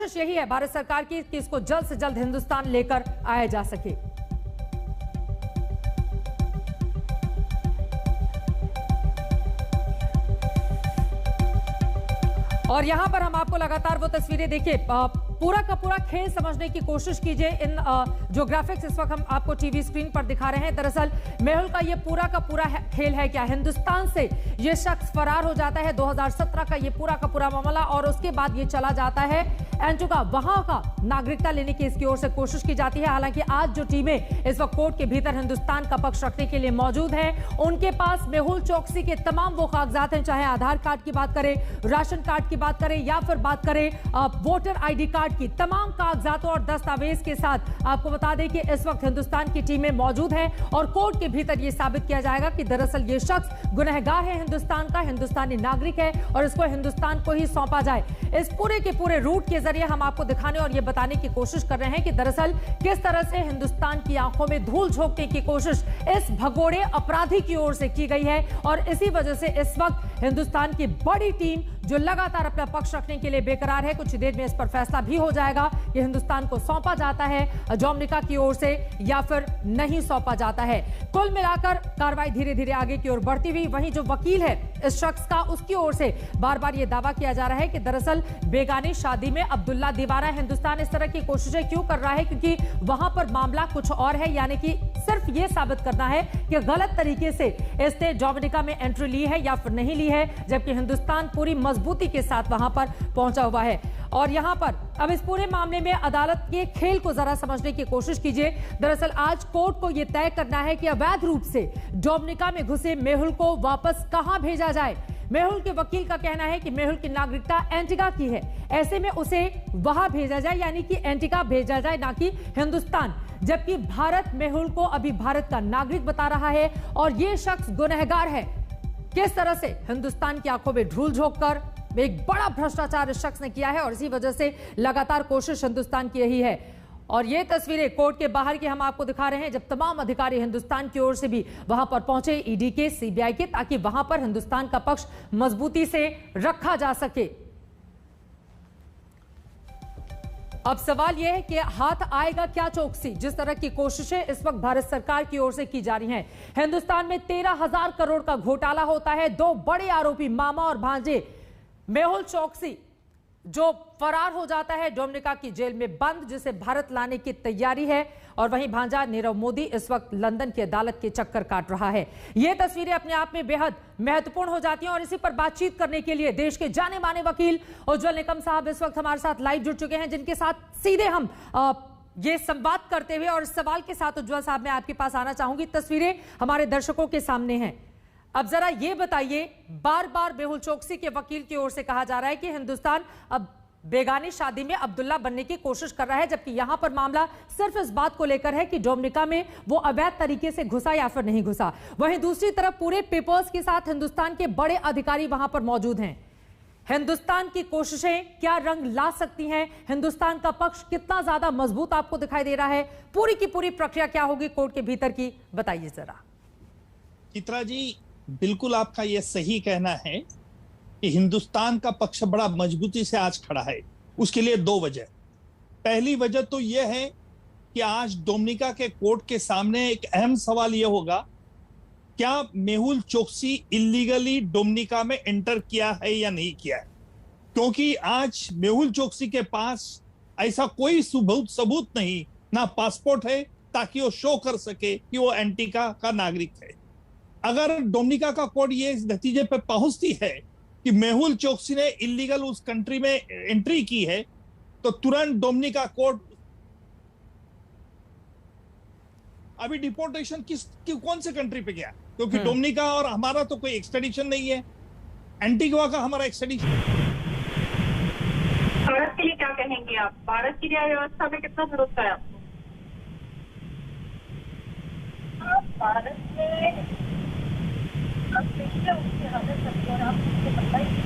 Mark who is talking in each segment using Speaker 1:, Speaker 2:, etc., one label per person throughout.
Speaker 1: कोशिश यही है भारत सरकार की कि इसको जल्द से जल्द हिंदुस्तान लेकर आया जा सके। और यहां पर हम आपको लगातार वो तस्वीरें देखिए, पूरा का पूरा खेल समझने की कोशिश कीजिए। इन जो ग्राफिक्स इस वक्त हम आपको टीवी स्क्रीन पर दिखा रहे हैं, दरअसल मेहुल का ये पूरा का पूरा खेल है क्या। हिंदुस्तान से ये शख्स फरार हो जाता है 2017 का ये पूरा का पूरा मामला, और उसके बाद ये चला जाता है एंटीगा, वहां का नागरिकता लेने की इसकी ओर से कोशिश की जाती है। हालांकि आज जो टीमें इस वक्त कोर्ट के भीतर हिंदुस्तान का पक्ष रखने के लिए मौजूद है, उनके पास मेहुल चोकसी के तमाम वो कागजात हैं, चाहे आधार कार्ड की बात करें, राशन कार्ड की बात करें, या फिर बात करें वोटर आईडी कार्ड की, तमाम कागजातों और दस्तावेज के साथ आपको बता दें कि इस वक्त हिंदुस्तान की टीमें मौजूद हैं और कोर्ट के भीतर यह साबित किया जाएगा कि दरअसल ये शख्स गुनहगार है हिंदुस्तान का, हिंदुस्तानी नागरिक है और इसको हिंदुस्तान को ही सौंपा जाए। इस पूरे के पूरे रूट के जरिए हम आपको दिखाने और ये बताने की कोशिश कर रहे हैं कि दरअसल किस तरह से हिंदुस्तान की आंखों में धूल झोंकने की कोशिश इस भगोड़े अपराधी की ओर से की गई है। और इसी वजह से इस वक्त हिंदुस्तान की बड़ी टीम जो लगातार अपना पक्ष रखने के लिए बेकरार है, कुछ देर में इस पर फैसला भी हो जाएगा कि हिंदुस्तान को सौंपा जाता है डोमिनिका की ओर से या फिर नहीं सौंपा जाता है। कुल मिलाकर कार्रवाई धीरे धीरे आगे की ओर बढ़ती हुई, वहीं जो वकील है इस शख्स का, उसकी ओर से बार बार यह दावा किया जा रहा है कि दरअसल बेगानी शादी में अब्दुल्ला दीवाना हिंदुस्तान इस तरह की कोशिशें क्यों कर रहा है, क्योंकि वहां पर मामला कुछ और है, यानी कि सिर्फ यह साबित करना है कि गलत तरीके से इसने डोमिनिका में एंट्री ली है या फिर नहीं ली है, जबकि हिंदुस्तान पूरी मजबूती के साथ वहां पर पहुंचा हुआ है। और यहां पर अब इस पूरे मामले में अदालत के खेल को जरा समझने की कोशिश कीजिए। दरअसल आज कोर्ट को यह तय करना है कि अवैध रूप से डोमिनिका में घुसे मेहुल को वापस कहां भेजा जाए। मेहुल के वकील का कहना है कि मेहुल की नागरिकता एंटीगा की है, ऐसे में उसे वहां भेजा जाए, यानी कि एंटीगा भेजा जाए, ना कि हिंदुस्तान। जबकि भारत मेहुल को अभी भारत का नागरिक बता रहा है और यह शख्स गुनहगार है। किस तरह से हिंदुस्तान की आंखों में धूल झोंककर एक बड़ा भ्रष्टाचार इस शख्स ने किया है और इसी वजह से लगातार कोशिश हिंदुस्तान की यही है। और ये तस्वीरें कोर्ट के बाहर की हम आपको दिखा रहे हैं, जब तमाम अधिकारी हिंदुस्तान की ओर से भी वहां पर पहुंचे, ईडी के, सीबीआई के, ताकि वहां पर हिंदुस्तान का पक्ष मजबूती से रखा जा सके। अब सवाल यह है कि हाथ आएगा क्या चौकसी। जिस तरह की कोशिशें इस वक्त भारत सरकार की ओर से की जा रही हैं, हिंदुस्तान में 13,000 करोड़ का घोटाला होता है। दो बड़े आरोपी मामा और भांजे मेहुल चोकसी जो फरार हो जाता है डोमिनिका की जेल में बंद, जिसे भारत लाने की तैयारी है, और वहीं भांजा नीरव मोदी इस वक्त लंदन की अदालत के चक्कर काट रहा है। ये तस्वीरें अपने आप में बेहद महत्वपूर्ण हो जाती हैं और इसी पर बातचीत करने के लिए देश के जाने माने वकील उज्जवल निकम साहब इस वक्त हमारे साथ लाइव जुड़ चुके हैं, जिनके साथ सीधे हम ये संवाद करते हुए, और इस सवाल के साथ उज्जवल साहब मैं आपके पास आना चाहूंगी। तस्वीरें हमारे दर्शकों के सामने हैं। अब जरा ये बताइए, बार बार मेहुल चोकसी के वकील की ओर से कहा जा रहा है कि हिंदुस्तान अब बेगानी शादी में अब्दुल्ला बनने की कोशिश कर रहा है, जबकि यहां पर मामला सिर्फ इस बात को लेकर है कि डोमिनिका में वो अवैध तरीके से घुसा या फिर नहीं घुसा। वहीं दूसरी तरफ पूरे पेपर्स के साथ हिंदुस्तान के बड़े अधिकारी वहां पर मौजूद हैं। हिंदुस्तान की कोशिशें क्या रंग ला सकती हैं? हिंदुस्तान का पक्ष कितना ज्यादा मजबूत आपको दिखाई दे रहा है? पूरी की पूरी प्रक्रिया क्या होगी कोर्ट के भीतर की, बताइए जरा।
Speaker 2: चित्रा जी, बिल्कुल आपका यह सही कहना है कि हिंदुस्तान का पक्ष बड़ा मजबूती से आज खड़ा है। उसके लिए दो वजह। पहली वजह तो यह है कि आज डोमिनिका के कोर्ट के सामने एक अहम सवाल यह होगा, क्या मेहुल चोकसी इलीगली डोमिनिका में एंटर किया है या नहीं किया है। क्योंकि आज मेहुल चोकसी के पास ऐसा कोई सबूत नहीं, ना पासपोर्ट है ताकि वो शो कर सके कि वो एंटीगा का नागरिक है। अगर डोमिनिका का कोर्ट ये इस नतीजे पर पहुंचती है कि मेहुल चोकसी ने इलीगल उस कंट्री में एंट्री की है, तो तुरंत डोमिनिका कोर्ट अभी डिपोर्टेशन कौन से कंट्री पे गया, क्योंकि डोमिनिका और हमारा तो कोई एक्सट्रेडिशन नहीं है, एंटीगुआ का हमारा एक्सट्रेडिशन।
Speaker 3: भारत के लिए क्या कहेंगे आप? भारत की न्याय व्यवस्था में कितना भरोसा है आपको? भारत में अब देखिए उसकी हालत सबको, और आप मुझे बताइए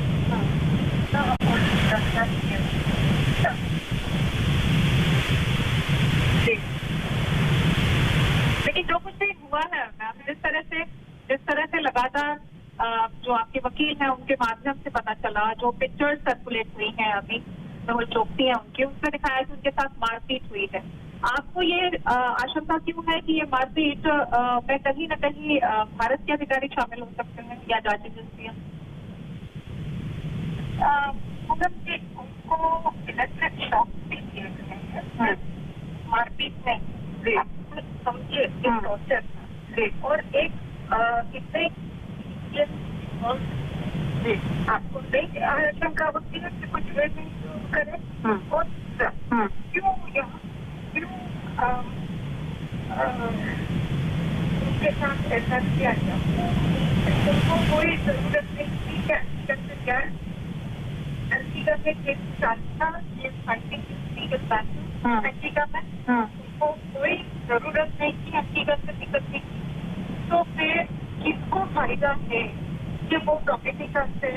Speaker 3: लेकिन जो कुछ भी हुआ है मैम, जिस तरह से लगातार जो आपके वकील हैं उनके माध्यम से पता चला, जो पिक्चर्स सर्कुलेट हुई हैं अभी, मेहुल चोकसी है उनके, उसमें दिखाया कि उनके साथ मारपीट हुई है। आपको ये आशंका क्यों है कि ये मारपीट में कहीं न कहीं भारत के अधिकारी शामिल हो सकते हैं या जांच एजेंसियां? उनको इलेक्ट्रिक शॉक भी दिए गए हैं, मारपीट नहीं, समझिए टॉर्चर। और एक इससे आपको नहीं आशंका होती है कि कुछ वे नहीं करें, और क्यों उनके साथ ऐसा किया गया? उनको कोई जरूरत नहीं थी क्या अंतिका में केस चालता, ये अंतिका में उनको कोई जरूरत नहीं थी अंतिका से निकलने की, तो फिर किसको फायदा है कि वो डोमिनिका से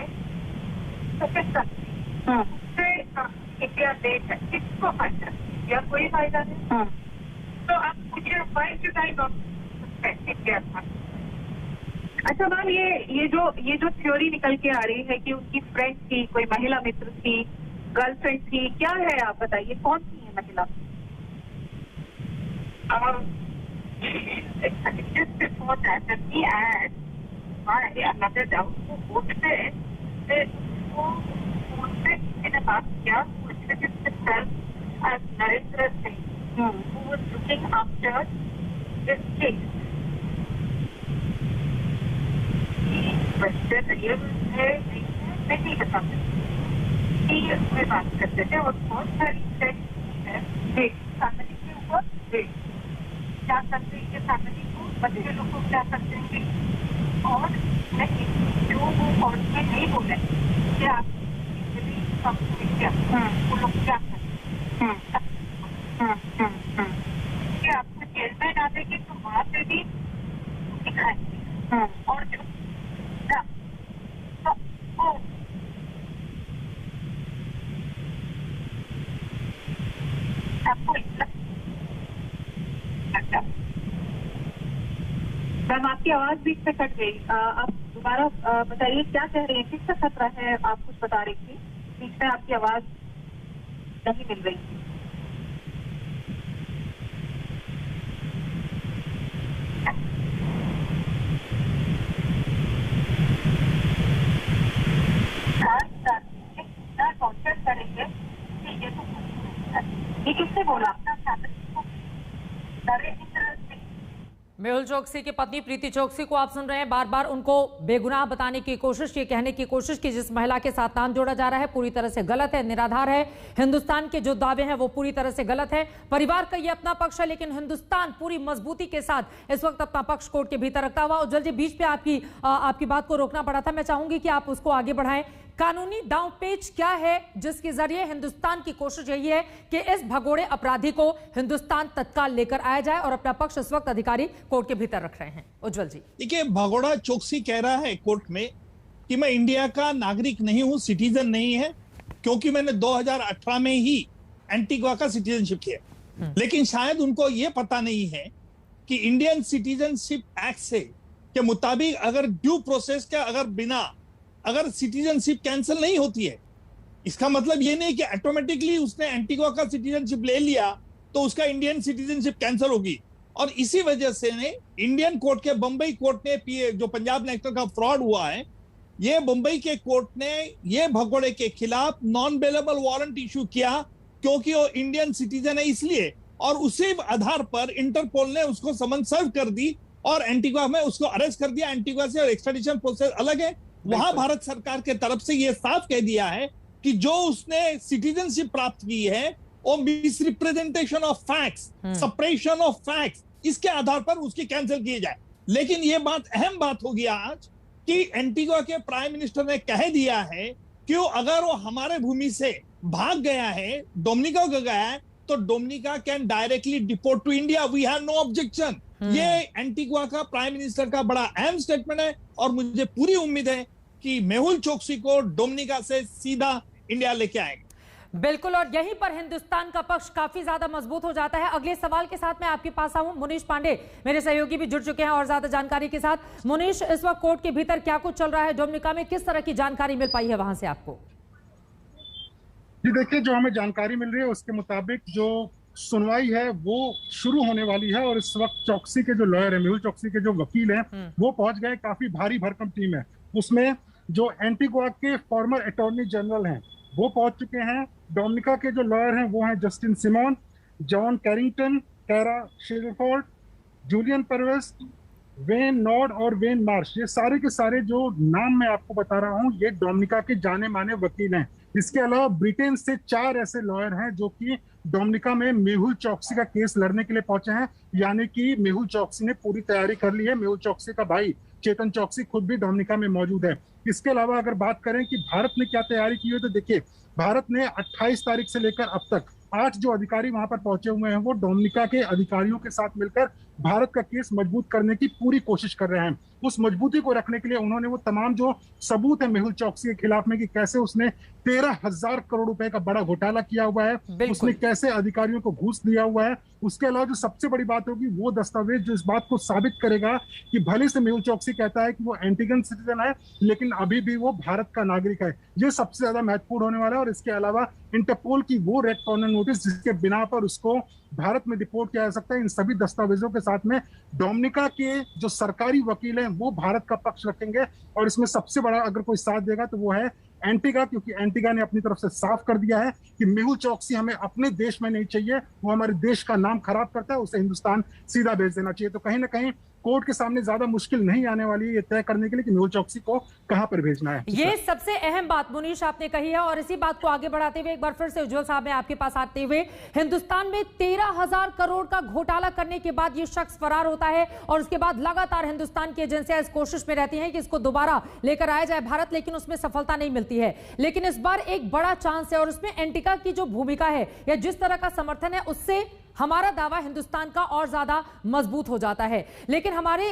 Speaker 3: इंडिया देश है, किसको फायदा? या कोई फायदा नहीं। तो आप मुझे why should I not India था? अच्छा मैम, ये जो थ्योरी निकल के आ रही है कि उनकी फ्रेंड थी, कोई महिला मित्र थी, गर्लफ्रेंड थी, क्या है आप बताइए, कौन सी है महिला? another doubt उससे मैंने बात किया as Narendra Singh, who was looking after this case. बच्चे रियल है नहीं बता सकते, उसमें बात करते थे और बहुत सारी फैमिली के ऊपर क्या करते हैं, फैमिली को, बच्चे लोग को क्या करते हैं, और नहीं जो वो कोर्ट में नहीं बोले कि आप वो लोग क्या करते कि आपको जेल में डालेंगे तो वहाँ पे भी दिखाएंगे, और जो आपको मैम आपकी आवाज बीच में कट गई, आप दोबारा बताइए क्या कह रही है, किसका खतरा है? आप कुछ बता रही थी, बीच में आपकी आवाज नहीं मिल रही थी। टॉर्चर करेंगे ये किससे बोला?
Speaker 1: मेहुल चोकसी की पत्नी प्रीति चोकसी को आप सुन रहे हैं, बार बार उनको बेगुनाह बताने की कोशिश, ये कहने की कोशिश की जिस महिला के साथ नाम जोड़ा जा रहा है पूरी तरह से गलत है, निराधार है। हिंदुस्तान के जो दावे हैं वो पूरी तरह से गलत है। परिवार का ये अपना पक्ष है, लेकिन हिंदुस्तान पूरी मजबूती के साथ इस वक्त अपना पक्ष कोर्ट के भीतर रखता हुआ। उज्जवल जी, बीच में आपकी बात को रोकना पड़ा था, मैं चाहूंगी कि आप उसको आगे बढ़ाएं। कानूनी दांवपेच क्या है जिसके जरिए हिंदुस्तान की कोशिश यही है कि इस भगोड़े अपराधी को हिंदुस्तान तत्काल लेकर आया जाए, और अपना पक्ष इस वक्त अधिकारी कोर्ट के भीतर रख रहे हैं। उज्जवल जी,
Speaker 2: देखिए, भगोड़ा चोकसी कह रहा है कोर्ट में कि मैं इंडिया का नागरिक नहीं हूं, सिटीजन नहीं है, क्योंकि मैंने 2018 में ही एंटीगुआ का सिटीजनशिप किया। लेकिन शायद उनको यह पता नहीं है कि इंडियन सिटीजनशिप एक्ट से के मुताबिक अगर ड्यू प्रोसेस के अगर सिटीजनशिप कैंसिल नहीं होती है, इसका मतलब ये नहीं कि ऑटोमेटिकली उसने एंटीगुआ का सिटीजनशिप ले लिया तो उसका इंडियन सिटीजनशिप कैंसिल होगी। और इसी वजह से ने इंडियन कोर्ट के बंबई कोर्ट ने जो पंजाब नेशनल का फ्रॉड हुआ है, ये बंबई के कोर्ट ने ये भगोड़े के खिलाफ नॉन बेलेबल वारंट इशू किया क्योंकि वो इंडियन सिटीजन है इसलिए, और उसी आधार पर इंटरपोल ने उसको समन सर्व कर दी और एंटीगुआ में उसको अरेस्ट कर दिया। एंटीगुआ से और एक्स्ट्राडिशन प्रोसेस अलग है। वहां भारत सरकार के तरफ से यह साफ कह दिया है कि जो उसने सिटीजनशिप प्राप्त की है वो misrepresentation of facts, suppression of facts, इसके आधार पर उसकी कैंसिल की जाए। लेकिन यह बात अहम बात होगी आज कि एंटीगुआ के प्राइम मिनिस्टर ने कह दिया है कि अगर वो हमारे भूमि से भाग गया है, डोमिनिका को गया है, तो Dominica can directly deport to India, we have no objection. ये एंटीगुआ का प्राइम मिनिस्टर का बड़ा अहम स्टेटमेंट है और मुझे पूरी उम्मीद है कि मेहुल चोकसी को डोमिनिका से सीधा इंडिया लेके आएंगे।
Speaker 1: बिल्कुल, और यहीं पर हिंदुस्तान का पक्ष काफी ज्यादा मजबूत हो जाता है। अगले सवाल के साथ मैं आपके पास आऊं, मुनीश पांडे मेरे सहयोगी भी जुड़ चुके हैं और ज्यादा जानकारी के साथ। मुनीश, इस वक्त कोर्ट के भीतर क्या कुछ चल रहा है डोमिनिका में, किस तरह की जानकारी मिल पाई है वहां से आपको?
Speaker 4: जी देखिए, जो हमें जानकारी मिल रही है उसके मुताबिक जो सुनवाई है वो शुरू होने वाली है, और इस वक्त चौकसी के जो लॉयर है, मेहुल चौकसी के जो वकील हैं, वो पहुंच गए। काफी भारी भरकम टीम है उसमें। जो एंटीगुआ के फॉर्मर अटॉर्नी जनरल हैं वो पहुंच चुके हैं। डोमिनिका के जो लॉयर हैं वो हैं Justin Simon, John Carrington, Kara Sherford, Julian Purves, Wayne Nord और वेन मार्श। ये सारे के सारे जो नाम मैं आपको बता रहा हूँ, ये डोमिनिका के जाने माने वकील हैं। इसके अलावा ब्रिटेन से 4 ऐसे लॉयर हैं जो कि डोमिनिका में मेहुल चौकसी का केस लड़ने के लिए पहुंचे हैं। यानी कि मेहुल चौकसी ने पूरी तैयारी कर ली है। मेहुल चौकसी का भाई चेतन चौकसी खुद भी डोमिनिका में मौजूद है। इसके अलावा अगर बात करें कि भारत ने क्या तैयारी की है, तो देखिए, भारत ने 28 तारीख से लेकर अब तक 8 जो अधिकारी वहां पर पहुंचे हुए हैं, वो डोमिनिका के अधिकारियों के साथ मिलकर भारत का केस मजबूत करने की पूरी कोशिश कर रहे हैं। उस मजबूती को रखने के लिए उन्होंने वो तमाम जो सबूत है मेहुल चौकसी के खिलाफ में, कि कैसे उसने 13,000 करोड़ रुपए का बड़ा घोटाला किया हुआ है, उसने कैसे अधिकारियों को घूस दिया हुआ है। उसके अलावा जो सबसे बड़ी बात होगी, वो दस्तावेज जो इस बात को साबित करेगा कि भले से मेहुल चौकसी कहता है कि वो एंटीगन सिटीजन है, लेकिन अभी भी वो भारत का नागरिक है। ये सबसे ज्यादा महत्वपूर्ण होने वाला है। और इसके अलावा इंटरपोल की वो रेड कॉर्नर नोटिस जिसके बिना पर उसको भारत में डिपोर्ट किया जा सकता है, इन सभी दस्तावेजों के साथ में डोमिनिका के जो सरकारी वकील हैं वो भारत का पक्ष रखेंगे। और इसमें सबसे बड़ा अगर कोई साथ देगा तो वो है एंटीगा, क्योंकि एंटीगा ने अपनी तरफ से साफ कर दिया है कि मेहुल चौकसी हमें अपने देश में नहीं चाहिए, वो हमारे देश का नाम खराब करता है, उसे हिंदुस्तान सीधा भेज देना चाहिए। तो कहीं ना कहीं कोर्ट के सामने ज्यादा मुश्किल नहीं आने वाली है ये तय करने के लिए कि मेहुल चौकसी को कहां पर भेजना है।
Speaker 1: ये सबसे अहम बात मुनीश आपने कही है। और इसी बात को आगे बढ़ाते हुए एक बार फिर से उज्जवल साहब मैं आपके पास आते हुए, हिंदुस्तान में 13,000 करोड़ का घोटाला करने के बाद ये शख्स फरार होता है, और उसके बाद लगातार हिंदुस्तान की एजेंसियां इस कोशिश में रहती हैं कि इसको दोबारा लेकर आया जाए भारत, लेकिन उसमें सफलता नहीं मिलती है। लेकिन इस बार एक बड़ा चांस है, और उसमें एंटीगा की जो भूमिका है या जिस तरह का समर्थन है, उससे हमारा दावा हिंदुस्तान का और ज्यादा मजबूत हो जाता है। लेकिन हमारे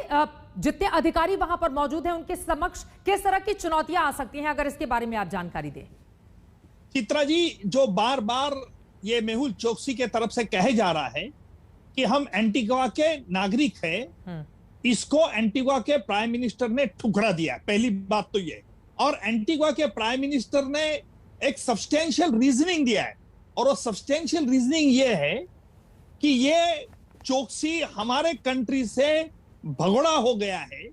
Speaker 1: जितने अधिकारी वहां पर मौजूद हैं उनके समक्ष किस तरह की चुनौतियां आ सकती हैं, अगर इसके बारे में आप जानकारी दें।
Speaker 2: चित्रा जी, जो बार बार ये मेहुल चौकसी के तरफ से कहे जा रहा है कि हम एंटीगुआ के नागरिक हैं, इसको एंटीगुआ के प्राइम मिनिस्टर ने ठुकरा दिया। पहली बात तो ये, और एंटीगुआ के प्राइम मिनिस्टर ने एक सब्सटेंशियल रीजनिंग दिया है, और वो सब्सटेंशियल रीजनिंग ये है कि ये चौकसी हमारे कंट्री से भगोड़ा हो गया है,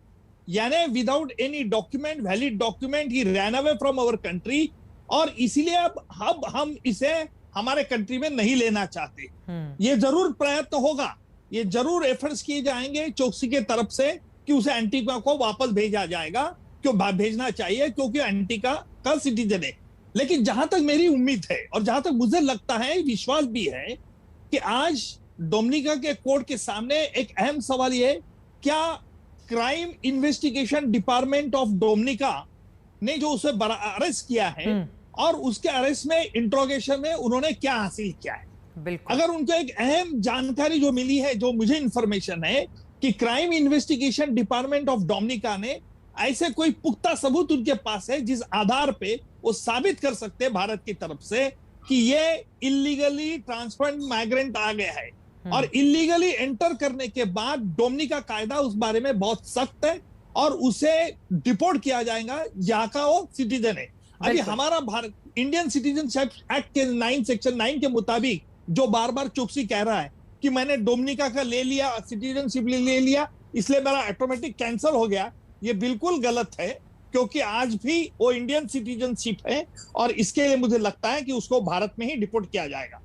Speaker 2: यानी without any document, valid document, he ran away from our country, और इसीलिए अब हम इसे हमारे कंट्री में नहीं लेना चाहते। ये जरूर प्रयत्न होगा, ये जरूर एफर्ट्स किए जाएंगे चौकसी के तरफ से कि उसे एंटीगा को वापस भेजा जाएगा, क्यों भेजना चाहिए, क्योंकि एंटीगा का सिटीजन है। लेकिन जहां तक मेरी उम्मीद है और जहां तक मुझे लगता है, विश्वास भी है कि आज डोमिनिका के कोर्ट के सामने एक अहम सवाल ये है, क्या crime investigation department of Dominica ने जो उसे अरेस्ट किया है और उसके अरेस्ट में इंट्रोगेशन में उन्होंने क्या हासिल किया है। अगर उनको एक अहम जानकारी जो मिली है, जो मुझे इंफॉर्मेशन है कि crime investigation department of Dominica ने ऐसे कोई पुख्ता सबूत उनके पास है जिस आधार पे वो साबित कर सकते हैं भारत की तरफ से कि ये इलीगली ट्रांसफर्ड माइग्रेंट आ गया है, और इलीगली एंटर करने के बाद डोमिनिका कायदा उस बारे में बहुत सख्त है और उसे डिपोर्ट किया जाएगा जहां का वो सिटीजन है। अभी हमारा भारत इंडियन सिटीजनशिप एक्ट के 9 सेक्शन 9 के मुताबिक जो बार बार चौकसी कह रहा है कि मैंने डोमिनिका का ले लिया, सिटीजनशिप ले लिया, इसलिए मेरा ऑटोमेटिक कैंसिल हो गया, ये बिल्कुल गलत है, क्योंकि आज भी वो इंडियन सिटीजनशिप है और इसके लिए मुझे लगता है कि उसको भारत में ही डिपोर्ट किया जाएगा।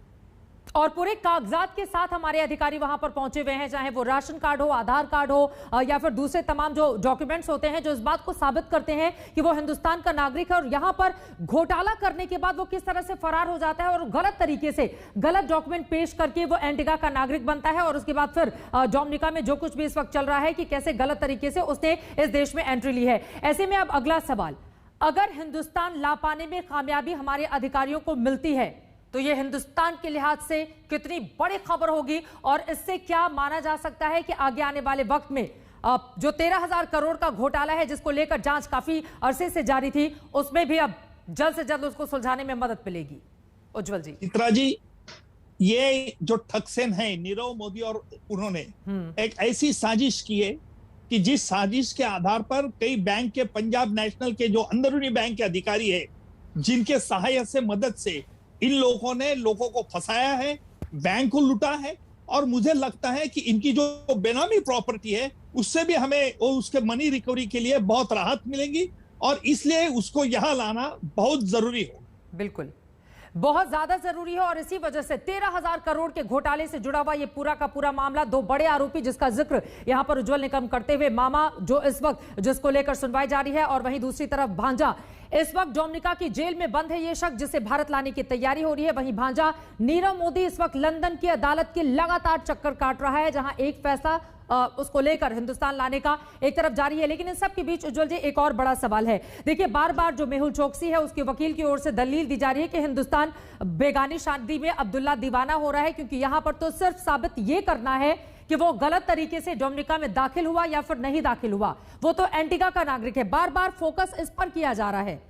Speaker 1: और पूरे कागजात के साथ हमारे अधिकारी वहां पर पहुंचे हुए हैं, चाहे वो राशन कार्ड हो, आधार कार्ड हो, या फिर दूसरे तमाम जो डॉक्यूमेंट्स होते हैं जो इस बात को साबित करते हैं कि वो हिंदुस्तान का नागरिक है। और यहां पर घोटाला करने के बाद वो किस तरह से फरार हो जाता है और गलत तरीके से गलत डॉक्यूमेंट पेश करके वो एंटीगा का नागरिक बनता है, और उसके बाद फिर डोमिनिका में जो कुछ भी इस वक्त चल रहा है कि कैसे गलत तरीके से उसने इस देश में एंट्री ली है। ऐसे में अब अगला सवाल, अगर हिंदुस्तान ला पाने में कामयाबी हमारे अधिकारियों को मिलती है तो ये हिंदुस्तान के लिहाज से कितनी बड़ी खबर होगी, और इससे क्या माना जा सकता है कि आगे आने वाले वक्त में जो 13,000 करोड़ का घोटाला है जिसको लेकर जांच काफी अरसे से जारी थी, उसमें भी अब जल्द से जल्द उसको सुलझाने में मदद मिलेगी। उज्जवल जी।
Speaker 2: चित्रा जी, ये जो ठगसेन है नीरव मोदी और उन्होंने एक ऐसी साजिश की है कि जिस साजिश के आधार पर कई बैंक के, पंजाब नेशनल के जो अंदरूनी बैंक के अधिकारी है, जिनके सहायता से मदद से इन लोगों ने लोगों को फंसाया है, बैंक को लूटा है, और मुझे लगता है कि इनकी जो बेनामी प्रॉपर्टी है उससे भी हमें उसके मनी रिकवरी के लिए बहुत राहत मिलेगी, और इसलिए उसको यहां लाना बहुत जरूरी हो।
Speaker 1: बिल्कुल, बहुत ज्यादा जरूरी है। और इसी वजह से 13,000 करोड़ के घोटाले से जुड़ा हुआ ये पूरा का पूरा मामला, दो बड़े आरोपी जिसका जिक्र यहां पर उज्जवल निकम करते हुए, मामा जो इस वक्त जिसको लेकर सुनवाई जारी है, और वहीं दूसरी तरफ भांजा इस वक्त डोमिनिका की जेल में बंद है ये शख्स जिसे भारत लाने की तैयारी हो रही है। वहीं भांजा नीरव मोदी इस वक्त लंदन की अदालत के लगातार चक्कर काट रहा है, जहां एक फैसला उसको लेकर हिंदुस्तान लाने का एक तरफ जारी है। लेकिन इन सब के बीच उज्जवल जी एक और बड़ा सवाल है। देखिए, बार बार जो मेहुल चोकसी है उसके वकील की ओर से दलील दी जा रही है कि हिंदुस्तान बेगानी शादी में अब्दुल्ला दीवाना हो रहा है, क्योंकि यहां पर तो सिर्फ साबित यह करना है कि वो गलत तरीके से डोमिनिका में दाखिल हुआ या फिर नहीं दाखिल हुआ, वो तो एंटीगा का नागरिक है। बार बार फोकस इस पर किया जा रहा है,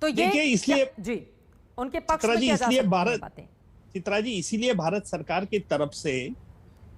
Speaker 1: तो ये
Speaker 2: इसलिए
Speaker 1: जी उनके पक्ष में किया जा सकता है।
Speaker 2: चित्रा जी, इसीलिए भारत सरकार की तरफ से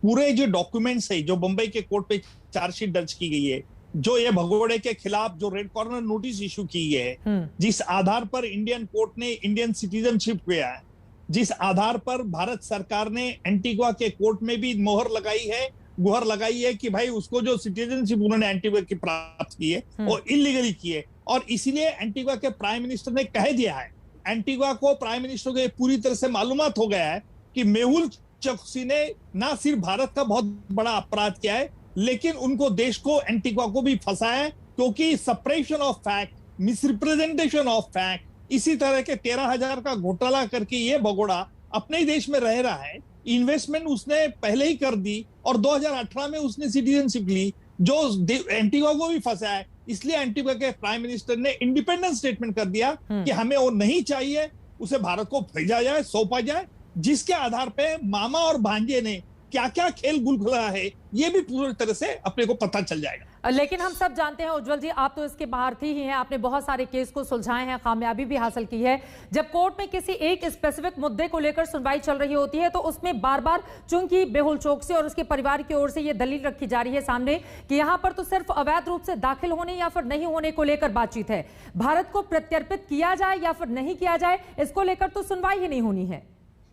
Speaker 2: पूरे जो डॉक्यूमेंट्स है, जो मुंबई के कोर्ट पे चार्जशीट दर्ज की गई है, जो ये भगोड़े के खिलाफ जो रेड कॉर्नर नोटिस इशू की है, जिस आधार पर इंडियन कोर्ट ने इंडियन सिटीजनशिप दिया है, जिस आधार पर भारत सरकार ने एंटीगुआ के कोर्ट में भी गुहार लगाई है कि भाई उसको जो सिटीजनशिप उन्होंने एंटीगुआ की प्राप्त की है वो इलीगली की है, और इसीलिए एंटीगुआ के प्राइम मिनिस्टर ने कह दिया है, एंटीगुआ को प्राइम मिनिस्टर को पूरी तरह से मालूमात हो गया है कि मेहुल चोकसी ने ना सिर्फ भारत का बहुत बड़ा अपराध किया है, लेकिन उनको देश को एंटीगुआ को भी फंसाया है, क्योंकि suppression of fact, misrepresentation of fact, इसी तरह के 13,000 का घोटाला करके ये भगोड़ा अपने ही देश में रह रहा है। इन्वेस्टमेंट उसने पहले ही कर दी, और 2018 में उसने सिटीजनशिप ली, जो एंटीगुआ को भी फंसाया है। इसलिए एंटीगुआ के प्राइम मिनिस्टर ने इंडिपेंडेंट स्टेटमेंट कर दिया कि हमें वो नहीं चाहिए, उसे भारत को भेजा जाए, सौंपा जाए, जिसके आधार पे मामा और भांजे ने क्या क्या खेल गुलगुला है ये भी पूरी तरह से अपने को पता चल जाएगा।
Speaker 1: लेकिन हम सब जानते हैं उज्जवल जी, आप तो इसके महारथी ही हैं, आपने बहुत सारे केस को सुलझाए हैं, कामयाबी भी हासिल की है। जब कोर्ट में किसी एक स्पेसिफिक मुद्दे को लेकर सुनवाई चल रही होती है तो उसमें बार बार, चूंकि मेहुल चोकसी और उसके परिवार की ओर से यह दलील रखी जा रही है सामने कि यहां पर तो सिर्फ अवैध रूप से दाखिल होने या फिर नहीं होने को लेकर बातचीत है, भारत को प्रत्यर्पित किया जाए या फिर नहीं किया जाए, इसको लेकर तो सुनवाई ही नहीं होनी है।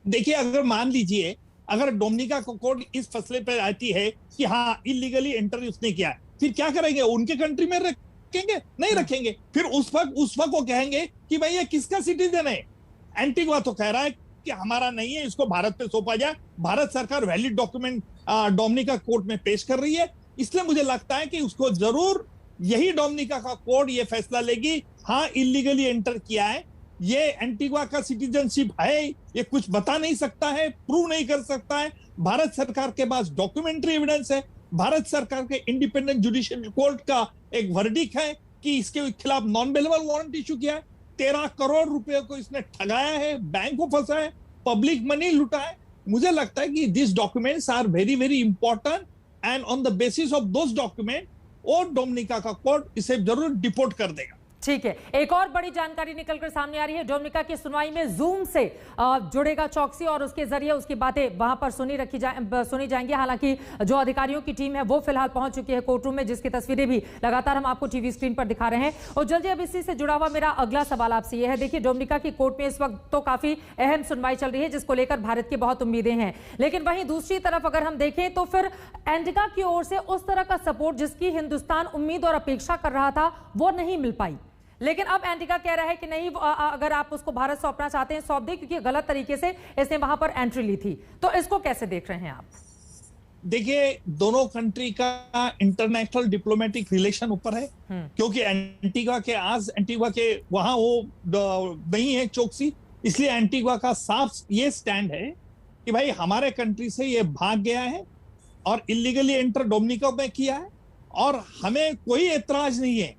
Speaker 2: देखिए, अगर मान लीजिए अगर डोमिनिका कोर्ट इस फैसले पर आती है कि हाँ इलीगली एंटर उसने किया, फिर क्या करेंगे? उनके कंट्री में रखेंगे? नहीं रखेंगे। फिर उस वक्त वो कहेंगे कि भाई ये किसका सिटीजन है? एंटीगुआ तो कह रहा है कि हमारा नहीं है, इसको भारत पे सौंपा जाए। भारत सरकार वैलिड डॉक्यूमेंट डोमिनिका कोर्ट में पेश कर रही है, इसलिए मुझे लगता है कि उसको जरूर यही डोमिनिका का कोर्ट ये फैसला लेगी, हाँ इलीगली एंटर किया है, ये एंटीगुआ का सिटीजनशिप है, ये कुछ बता नहीं सकता है, प्रूव नहीं कर सकता है, भारत सरकार के पास डॉक्यूमेंट्री एविडेंस है, भारत सरकार के इंडिपेंडेंट जुडिशियल कोर्ट का एक वर्डिक्ट है कि इसके खिलाफ नॉन बेलेबल वारंट इशू किया है, 13 करोड़ रुपए को इसने ठगाया है, बैंक को फंसा है, पब्लिक मनी लूटा है। मुझे लगता है कि this documents are very very important, and on the basis of those document और डोमिनिका का कोर्ट इसे जरूर डिपोर्ट कर देगा।
Speaker 1: ठीक है, एक और बड़ी जानकारी निकलकर सामने आ रही है। डोमिनिका की सुनवाई में जूम से जुड़ेगा चौकसी और उसके जरिए उसकी बातें वहां पर सुनी जाएंगी। हालांकि जो अधिकारियों की टीम है वो फिलहाल पहुंच चुकी है कोर्ट रूम में, जिसकी तस्वीरें भी लगातार हम आपको टीवी स्क्रीन पर दिखा रहे हैं। और जल्दी अब इसी से जुड़ा हुआ मेरा अगला सवाल आपसे यह है, देखिए डोमिनिका की कोर्ट में इस वक्त तो काफी अहम सुनवाई चल रही है जिसको लेकर भारत की बहुत उम्मीदें हैं, लेकिन वहीं दूसरी तरफ अगर हम देखें तो फिर एंटीगा की ओर से उस तरह का सपोर्ट जिसकी हिंदुस्तान उम्मीद और अपेक्षा कर रहा था वो नहीं मिल पाई। लेकिन अब एंटीगा कह रहा है कि नहीं, अगर आप उसको भारत सौंपना चाहते हैं सौंप दें, क्योंकि गलत तरीके से इसने वहां पर एंट्री ली थी। तो इसको कैसे देख रहे हैं आप?
Speaker 2: देखिए, दोनों कंट्री का इंटरनेशनल डिप्लोमेटिक रिलेशन ऊपर है, क्योंकि एंटीगा के वहां वो नहीं है चोकसी, इसलिए एंटीगा का साफ ये स्टैंड है कि भाई हमारे कंट्री से ये भाग गया है और इलीगली एंटर डोमिनिका में किया है, और हमें कोई एतराज नहीं है,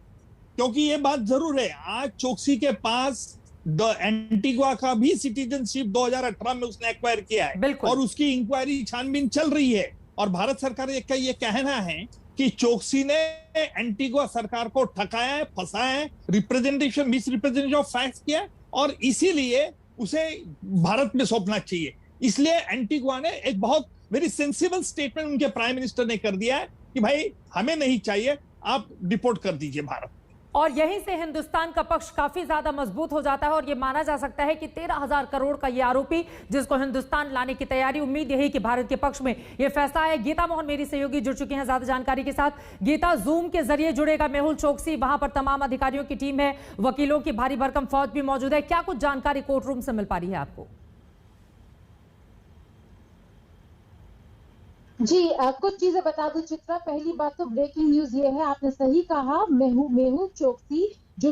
Speaker 2: क्योंकि ये बात जरूर है आज चोकसी के पास एंटीगुआ का भी सिटीजनशिप 2018 में उसने एक्वायर किया है, और उसकी इंक्वायरी छानबीन चल रही है। और भारत सरकार का ये कहना है कि चोकसी ने एंटीगुआ सरकार को ठकाया है, फंसाया है, मिसरिप्रेजेंटेशन ऑफ फैक्ट्स किया, और इसीलिए उसे भारत में सौंपना चाहिए। इसलिए एंटीगुआ ने एक बहुत वेरी सेंसिबल स्टेटमेंट उनके प्राइम मिनिस्टर ने कर दिया है कि भाई हमें नहीं चाहिए, आप डिपोर्ट कर दीजिए भारत।
Speaker 1: और यहीं से हिंदुस्तान का पक्ष काफी ज्यादा मजबूत हो जाता है और यह माना जा सकता है कि 13,000 करोड़ का यह आरोपी जिसको हिंदुस्तान लाने की तैयारी, उम्मीद यही कि भारत के पक्ष में यह फैसला है। गीता मोहन मेरी सहयोगी जुड़ चुकी हैं ज्यादा जानकारी के साथ। गीता, जूम के जरिए जुड़ेगा मेहुल चोकसी, वहां पर तमाम अधिकारियों की टीम है, वकीलों की भारी भरकम फौज भी मौजूद है, क्या कुछ जानकारी कोर्ट रूम से मिल पा रही है आपको?
Speaker 5: जी कुछ चीजें बता दूं चित्रा। पहली बात तो ब्रेकिंग न्यूज ये है, आपने सही कहा, मेहुल चोकसी जो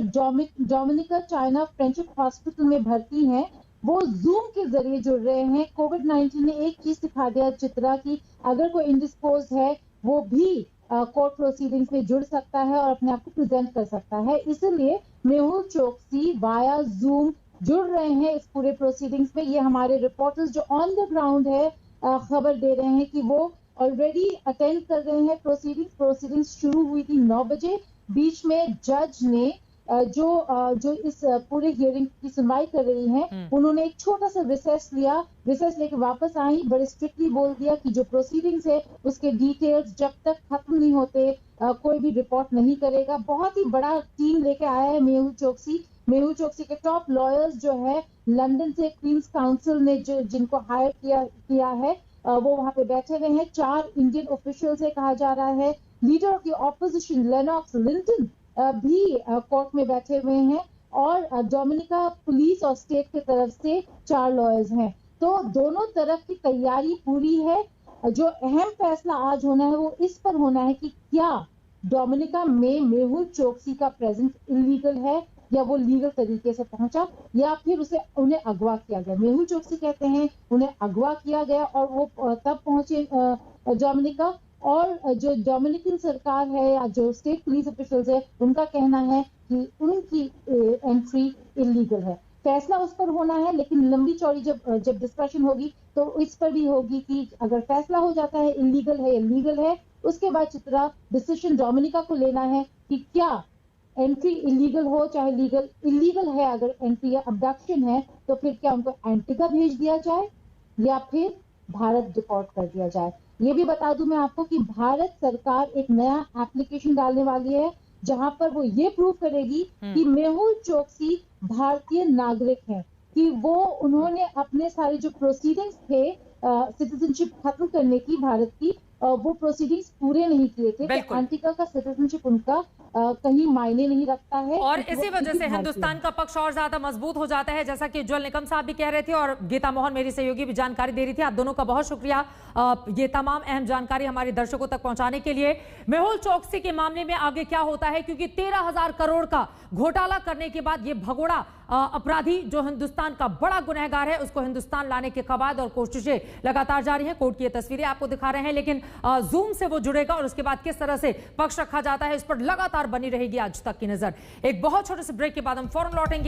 Speaker 5: डोमिनिका चाइना फ्रेंडशिप हॉस्पिटल में भर्ती हैं, वो जूम के जरिए जुड़ रहे हैं। कोविड-19 ने एक चीज सिखा दिया चित्रा की अगर कोई इंडिस्पोज है वो भी कोर्ट प्रोसीडिंग्स में जुड़ सकता है और अपने आप को प्रेजेंट कर सकता है। इसलिए मेहुल चोकसी वाया जूम जुड़ रहे हैं इस पूरे प्रोसीडिंग्स में। ये हमारे रिपोर्टर्स जो ऑन द ग्राउंड है खबर दे रहे हैं कि वो ऑलरेडी अटेंड कर रहे हैं प्रोसीडिंग्स शुरू हुई थी 9 बजे। बीच में जज ने जो इस पूरे हियरिंग की सुनवाई कर रही हैं, उन्होंने एक छोटा सा रिसेस लिया। रिसेस लेके वापस आई, बड़े स्ट्रिक्टली बोल दिया कि जो प्रोसीडिंग्स है उसके डिटेल्स जब तक खत्म नहीं होते कोई भी रिपोर्ट नहीं करेगा। बहुत ही बड़ा टीम लेके आया है मेहुल चोकसी के टॉप लॉयर्स जो है लंदन से क्वींस काउंसिल ने जिनको हायर किया है वो वहां पे बैठे हुए हैं। 4 इंडियन ऑफिशियल्स है कहा जा रहा है। Leader of the opposition Lennox Linton भी कोर्ट में बैठे हुए हैं और डोमिनिका पुलिस और स्टेट की तरफ से 4 लॉयर्स हैं। तो दोनों तरफ की तैयारी पूरी है। जो अहम फैसला आज होना है वो इस पर होना है कि क्या डोमिनिका में मेहुल चोकसी का प्रेजेंस इलीगल है या वो लीगल तरीके से पहुंचा या फिर उन्हें अगवा किया गया। मेहुल चोकसी कहते हैं उन्हें अगवा किया गया और वो तब पहुंचे डोमिनिका, और जो डोमिनिकन सरकार है या जो स्टेट पुलिस ऑफिशियल्स है उनका कहना है कि उनकी एंट्री इलीगल है। फैसला उस पर होना है, लेकिन लंबी चौड़ी जब डिस्कशन होगी तो इस पर भी होगी कि अगर फैसला हो जाता है इलीगल है या लीगल है, उसके बाद चित्रा डिसीजन डोमिनिका को लेना है कि क्या एंट्री इलीगल हो चाहे लीगल। इलीगल है अगर एंट्री या अबडक्शन है तो फिर क्या उनको एंटिगा भेज दिया जाए या फिर भारत डिपोर्ट कर दिया जाए। ये भी बता दूं मैं आपको कि भारत सरकार एक नया एप्लीकेशन डालने वाली है जहां पर वो ये प्रूव करेगी कि मेहुल चोकसी भारतीय नागरिक हैं, कि उन्होंने अपने सारे जो प्रोसीडिंग्स थे सिटीजनशिप खत्म करने की भारत की, वो प्रोसीडिंग्स पूरे नहीं किए थे। तो एंटिगा का सिटीजनशिप उनका कहीं मायने नहीं रखता है
Speaker 1: और इसी वजह से हिंदुस्तान का पक्ष और ज्यादा मजबूत हो जाता है, जैसा कि ज्वल निकम साहब भी कह रहे थे और गीता मोहन मेरी सहयोगी भी जानकारी दे रही थी। आप दोनों का बहुत शुक्रिया ये तमाम अहम जानकारी हमारे दर्शकों तक पहुंचाने के लिए। मेहुल चोकसी के मामले में आगे क्या होता है, क्योंकि 13,000 करोड़ का घोटाला करने के बाद ये भगोड़ा अपराधी जो हिंदुस्तान का बड़ा गुनहगार है उसको हिंदुस्तान लाने के कवायद और कोशिशें लगातार जारी हैं। कोर्ट की ये तस्वीरें आपको दिखा रहे हैं, लेकिन जूम से वो जुड़ेगा और उसके बाद किस तरह से पक्ष रखा जाता है इस पर लगातार बनी रहेगी आज तक की नजर। एक बहुत छोटे से ब्रेक के बाद हम फौरन लौटेंगे।